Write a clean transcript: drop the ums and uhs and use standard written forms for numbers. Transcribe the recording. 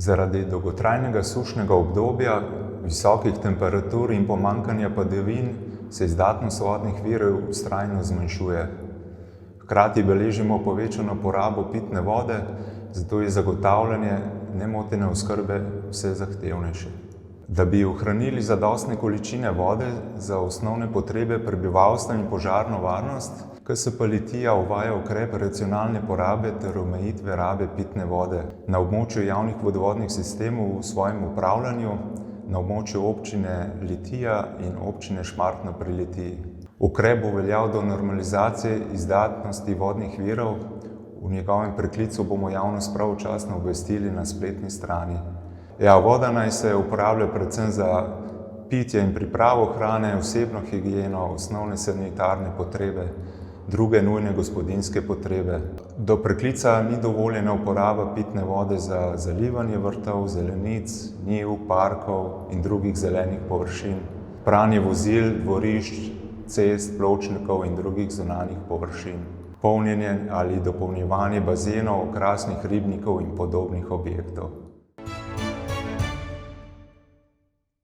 Zaradi dolgotrajnega sušnega obdobja, visokih temperatur in pomanjkanja padavin se izdatnost vodnih virov vztrajno zmanjšuje. Hkrati beležimo povečano porabo pitne vode, zato je zagotavljanje nemotene oskrbe vse zahtevnejše. Da bi ohranili zadostne količine vode za osnovne potrebe prebivalstva in požarno varnost, KSP Litija uvaja ukrep racionalne porabe ter omejitve rabe pitne vode na območju javnih vodovodnih sistemov v svojem upravljanju, na območju občine Litija in občine Šmartno pri Litiji. Ukrep bo veljal do normalizacije izdatnosti vodnih virov. V njegovem preklicu bomo javnost pravočasno obvestili na spletni strani. Voda naj se uporablja predvsem za pitje in pripravo hrane, osebno higieno, osnovne sanitarne potrebe, druge nujne gospodinjske potrebe. Do preklica ni dovoljena uporaba pitne vode za zalivanje vrtov, zelenic, njiv, parkov in drugih zelenih površin, pranje vozil, dvorišč, cest, pločnikov in drugih zunanjih površin, polnjenje ali dopolnjevanje bazenov, okrasnih ribnikov in podobnih objektov.